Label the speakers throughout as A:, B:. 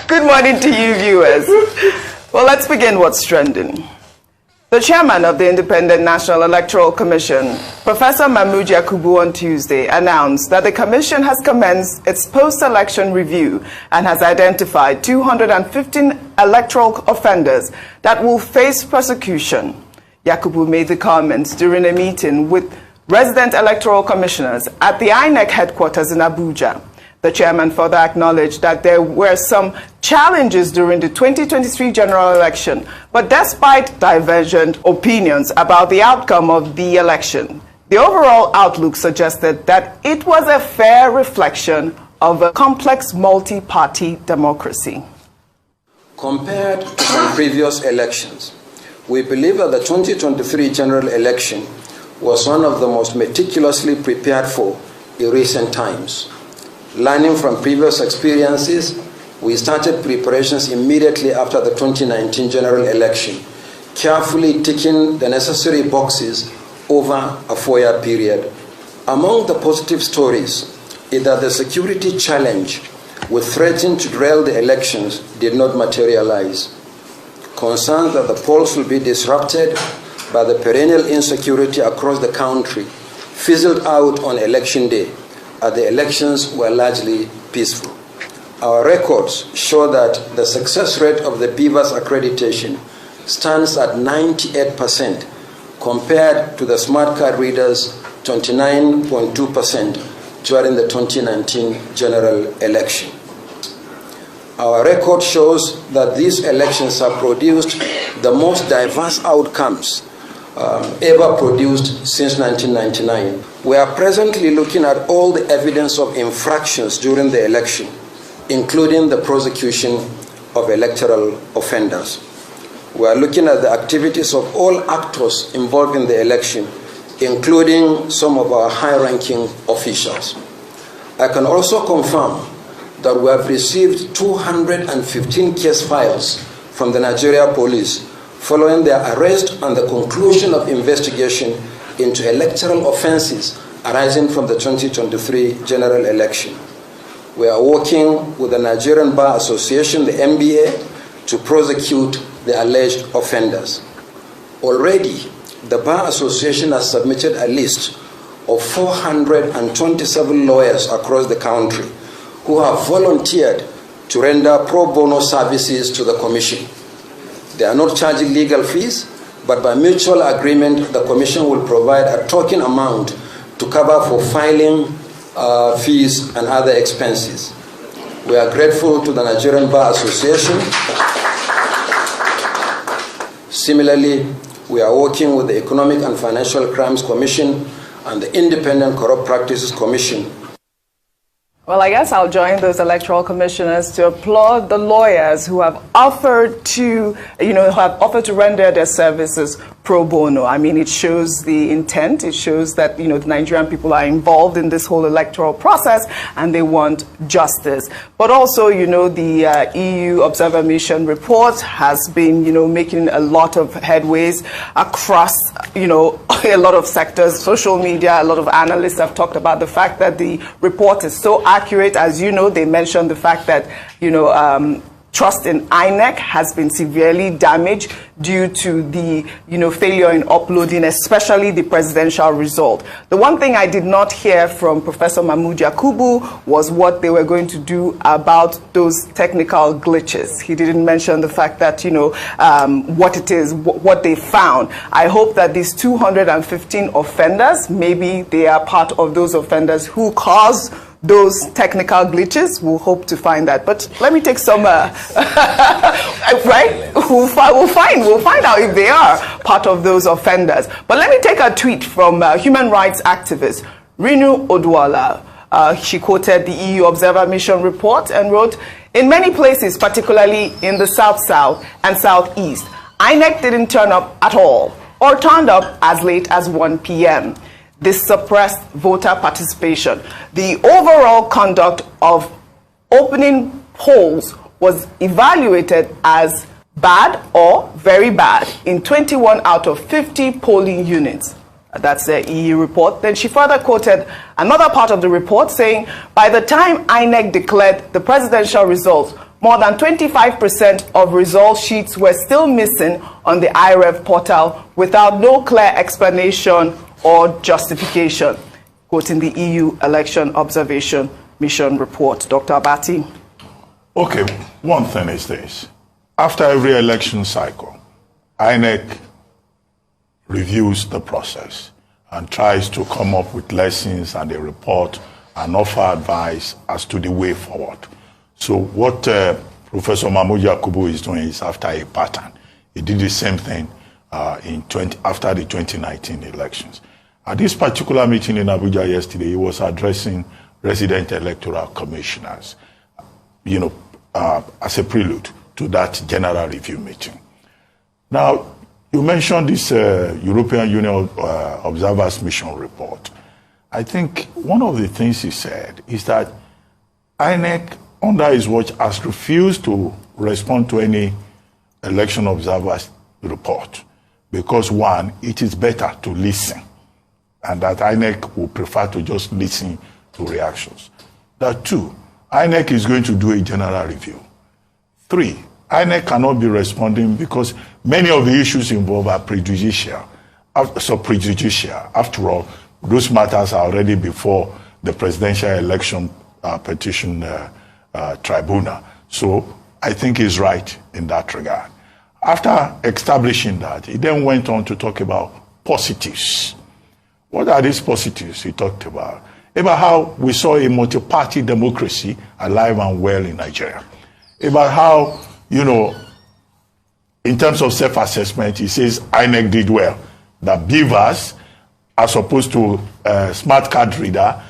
A: Good morning to you, viewers. Well, let's begin what's trending. The chairman of the Independent National Electoral Commission, Professor Mahmood Yakubu, on Tuesday announced that the commission has commenced its post-election review and has identified 215 electoral offenders that will face prosecution. Yakubu made the comments during a meeting with resident electoral commissioners at the INEC headquarters in Abuja. The chairman further acknowledged that there were some challenges during the 2023 general election, but despite divergent opinions about the outcome of the election, the overall outlook suggested that it was a fair reflection of a complex multi-party democracy.
B: Compared to some previous elections, we believe that the 2023 general election was one of the most meticulously prepared for in recent times. Learning from previous experiences, we started preparations immediately after the 2019 general election, carefully ticking the necessary boxes over a 4-year period. Among the positive stories is that the security challenge which threatened to derail the elections did not materialize. Concerns that the polls will be disrupted by the perennial insecurity across the country fizzled out on election day, as the elections were largely peaceful. Our records show that the success rate of the BVAS accreditation stands at 98% compared to the smart card readers' 29.2% during the 2019 general election. Our record shows that these elections have produced the most diverse outcomes ever produced since 1999. We are presently looking at all the evidence of infractions during the election, including the prosecution of electoral offenders. We are looking at the activities of all actors involved in the election, including some of our high-ranking officials. I can also confirm that we have received 215 case files from the Nigeria police following their arrest and the conclusion of investigation into electoral offenses arising from the 2023 general election. We are working with the Nigerian Bar Association, the NBA, to prosecute the alleged offenders. Already, the Bar Association has submitted a list of 427 lawyers across the country who have volunteered to render pro bono services to the Commission. They are not charging legal fees, but by mutual agreement, the Commission will provide a token amount to cover for filing fees and other expenses. We are grateful to the Nigerian Bar Association. Similarly, we are working with the Economic and Financial Crimes Commission and the Independent Corrupt Practices Commission.
A: Well, I guess I'll join those electoral commissioners to applaud the lawyers who have offered to, render their services pro bono. I mean, it shows the intent. It shows that, the Nigerian people are involved in this whole electoral process and they want justice. But also, the EU Observer Mission report has been, making a lot of headways across, a lot of sectors. Social media, a lot of analysts have talked about the fact that the report is so accurate. As you know, they mentioned the fact that, trust in INEC has been severely damaged due to the, failure in uploading, especially the presidential result. The one thing I did not hear from Professor Mahmood Yakubu was what they were going to do about those technical glitches. He didn't mention the fact that, what it is, what they found. I hope that these 215 offenders, maybe they are part of those offenders who caused those technical glitches. We'll hope to find that. But let me take some, right? We'll find out if they are part of those offenders. But let me take a tweet from human rights activist Rinu Odwala. She quoted the EU Observer Mission report and wrote, "In many places, particularly in the South and Southeast, INEC didn't turn up at all or turned up as late as 1 p.m. This suppressed voter participation. The overall conduct of opening polls was evaluated as bad or very bad in 21 out of 50 polling units." That's the EU report. Then she further quoted another part of the report saying, "By the time INEC declared the presidential results, more than 25% of result sheets were still missing on the IREV portal without no clear explanation or justification, quoting the EU Election Observation Mission report. Dr. Abati.
C: Okay, one thing is this. After every election cycle, INEC reviews the process and tries to come up with lessons and a report and offer advice as to the way forward. So what Professor Mahmoud Yakubu is doing is after a pattern. He did the same thing after the 2019 elections. At this particular meeting in Abuja yesterday, he was addressing resident electoral commissioners, as a prelude to that general review meeting. Now, you mentioned this European Union Observers Mission report. I think one of the things he said is that INEC, under his watch, has refused to respond to any election observers report because, one, it is better to listen, and that INEC will prefer to just listen to reactions. That, two, INEC is going to do a general review. Three, INEC cannot be responding because many of the issues involved are prejudicial. After all, those matters are already before the presidential election petition tribunal. So I think he's right in that regard. After establishing that, he then went on to talk about positives. What are these positives he talked about? About how we saw a multi-party democracy alive and well in Nigeria. About how, in terms of self-assessment, he says INEC did well. That beavers, as opposed to smart card reader,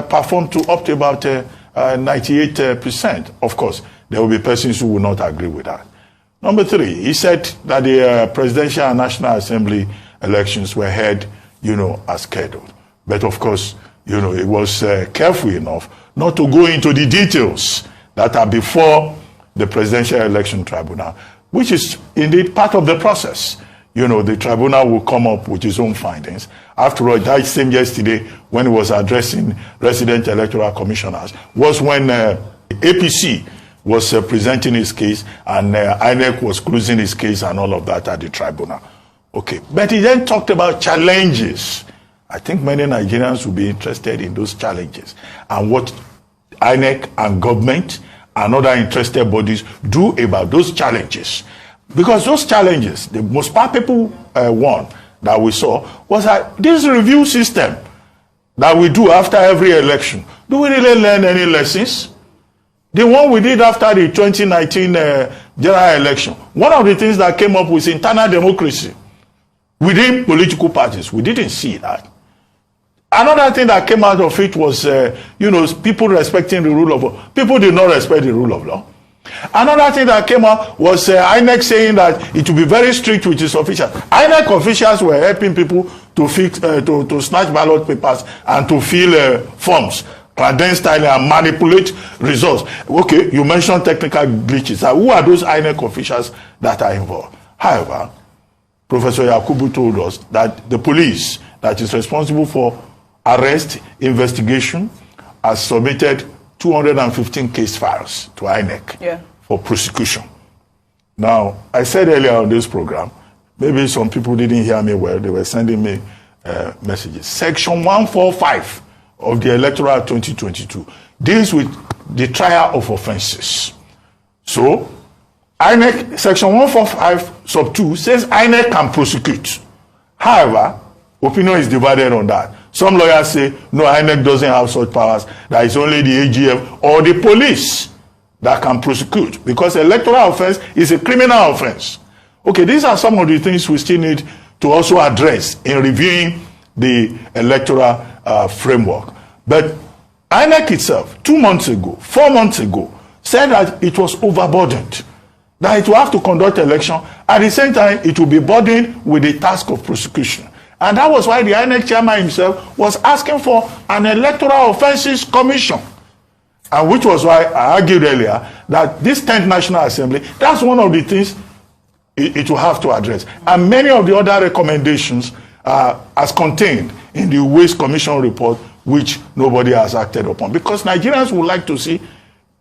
C: performed up to about 98%. Of course, there will be persons who will not agree with that. Number three, he said that the presidential and National Assembly elections were held, as scheduled. But of course, it was careful enough not to go into the details that are before the Presidential Election Tribunal, which is indeed part of the process. The tribunal will come up with its own findings. After all, that same yesterday, when he was addressing resident electoral commissioners, was when APC was presenting his case and INEC was closing his case and all of that at the tribunal. Okay, but he then talked about challenges. I think many Nigerians will be interested in those challenges and what INEC and government and other interested bodies do about those challenges. Because those challenges, the most palpable one that we saw was that this review system that we do after every election, do we really learn any lessons? The one we did after the 2019 general election, one of the things that came up was internal democracy within political parties. We didn't see that. Another thing that came out of it was, people respecting the rule of law. People did not respect the rule of law. Another thing that came out was INEC saying that it will be very strict with its officials. INEC officials were helping people to snatch ballot papers and to fill forms clandestinely and manipulate results. Okay, you mentioned technical glitches. Who are those INEC officials that are involved? However, Professor Yakubu told us that the police that is responsible for arrest, investigation, has submitted 215 case files to INEC for prosecution. Now, I said earlier on this program, maybe some people didn't hear me well, they were sending me messages. Section 145 of the Electoral 2022 deals with the trial of offenses. So, INEC, section 145 sub 2 says INEC can prosecute. However, opinion is divided on that. Some lawyers say, no, INEC doesn't have such powers, that it's only the AGF or the police that can prosecute, because electoral offense is a criminal offense. Okay, these are some of the things we still need to also address in reviewing the electoral framework. But INEC itself, 2 months ago, 4 months ago, said that it was overburdened, that it will have to conduct election. At the same time, it will be burdened with the task of prosecution. And that was why the INEC chairman himself was asking for an electoral offenses commission. And which was why I argued earlier that this 10th National Assembly, that's one of the things it will have to address. And many of the other recommendations as contained in the Waste Commission report, which nobody has acted upon. Because Nigerians would like to see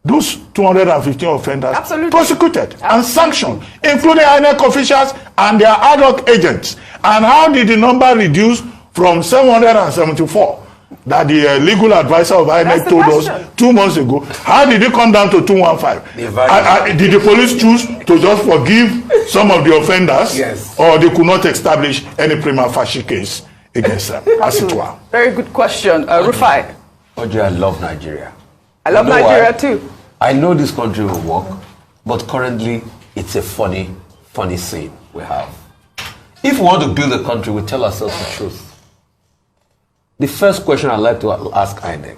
C: those 215 offenders
A: Absolutely.
C: prosecuted
A: Absolutely.
C: and sanctioned, including INEC officials and their ad hoc agents. And how did the number reduce from 774 that the legal advisor of INEC told us 2 months ago? How did it come down to 215? Did the police choose to just forgive some of the offenders?
D: Yes.
C: Or they could not establish any prima facie case against them, as it were?
A: Very good question. Rufai.
D: Audrey, I love Nigeria.
A: I love Nigeria too.
D: I know this country will work, but currently it's a funny scene we have. If we want to build a country, we tell ourselves the truth. The first question I'd like to ask INEC,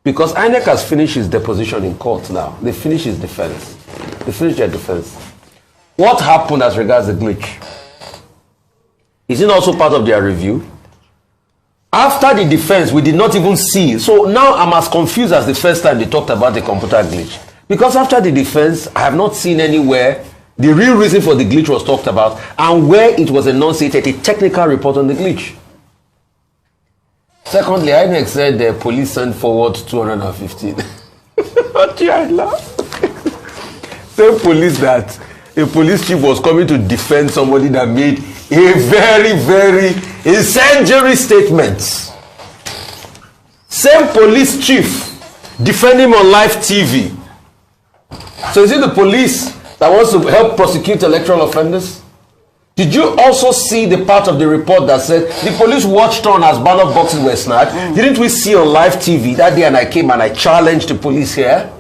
D: because INEC has finished his deposition in court now. They finished his defense. They finished their defense. What happened as regards the glitch? Is it also part of their review? After the defense, we did not even see. So now I'm as confused as the first time they talked about the computer glitch. Because after the defense, I have not seen anywhere the real reason for the glitch was talked about and where it was enunciated, a technical report on the glitch. Secondly, INEC said the police sent forward 215. What you laugh? Same police that a police chief was coming to defend somebody that made a very incendiary statement. Same police chief defending him on live TV. So is it the police that wants to help prosecute electoral offenders? Did you also see the part of the report that said the police watched on as ballot boxes were snatched? Didn't we see on live TV that day, and I came and I challenged the police here?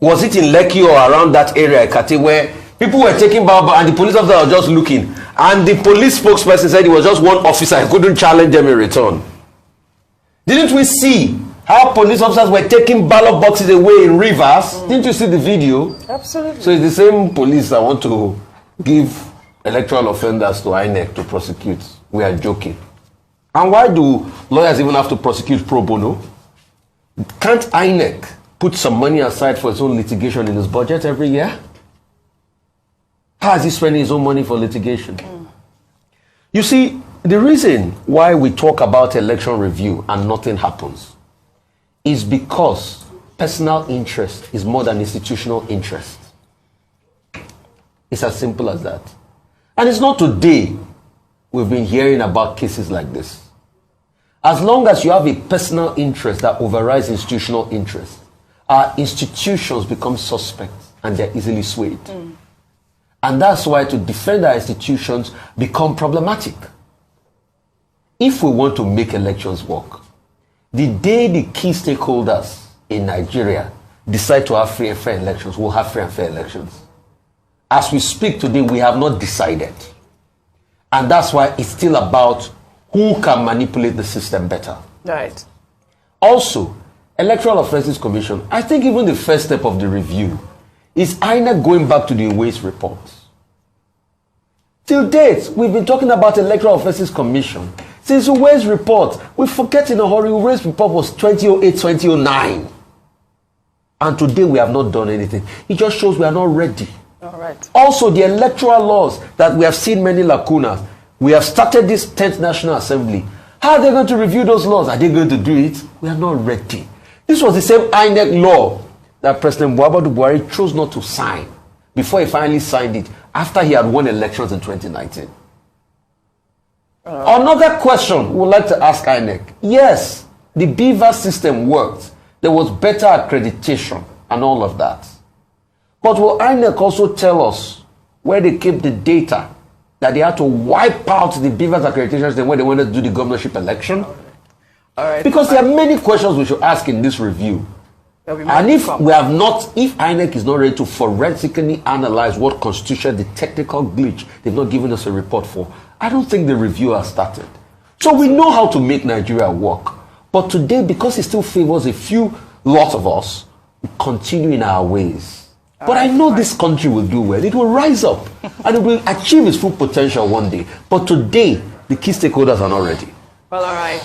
D: Was it in Lekki or around that area, Ekate, where people were taking ballot and the police officer was just looking, and the police spokesperson said it was just one officer, he couldn't challenge them in return? Didn't we see how police officers were taking ballot boxes away in rivers? Didn't you see the video?
A: Absolutely.
D: So it's the same police that want to give electoral offenders to INEC to prosecute. We are joking. And why do lawyers even have to prosecute pro bono? Can't INEC put some money aside for its own litigation in its budget every year? How is he spending his own money for litigation? You see, the reason why we talk about election review and nothing happens is because personal interest is more than institutional interest. It's as simple as that. And it's not today we've been hearing about cases like this. As long as you have a personal interest that overrides institutional interest, our institutions become suspect and they're easily swayed. And that's why to defend our institutions become problematic. If we want to make elections work, the day the key stakeholders in Nigeria decide to have free and fair elections, we'll have free and fair elections. As we speak today, we have not decided. And that's why it's still about who can manipulate the system better.
A: Right.
D: Also, Electoral Offences Commission, I think even the first step of the review is INEC going back to the Uwais report. Till date, we've been talking about Electoral Offences Commission. Since Uwais report, we forget in a hurry, Uwais report was 2008, 2009. And today we have not done anything. It just shows we are not ready.
A: All right.
D: Also, the electoral laws that we have seen many lacunas. We have started this 10th National Assembly. How are they going to review those laws? Are they going to do it? We are not ready. This was the same INEC law that President Muhammadu Buhari chose not to sign before he finally signed it after he had won elections in 2019. Another question we would like to ask INEC. Yes, the BVAS system worked. There was better accreditation and all of that. But will INEC also tell us where they keep the data that they had to wipe out the BVAS accreditations when they wanted to do the governorship election?
A: All right.
D: Because there are many questions we should ask in this review. And if we have not, if INEC is not ready to forensically analyze what constituted the technical glitch they've not given us a report for, I don't think the review has started. So we know how to make Nigeria work. But today, because it still favors a few lot of us, we continue in our ways. But I know this country will do well. It will rise up and it will achieve its full potential one day. But today, the key stakeholders are not ready.
A: Well, all right.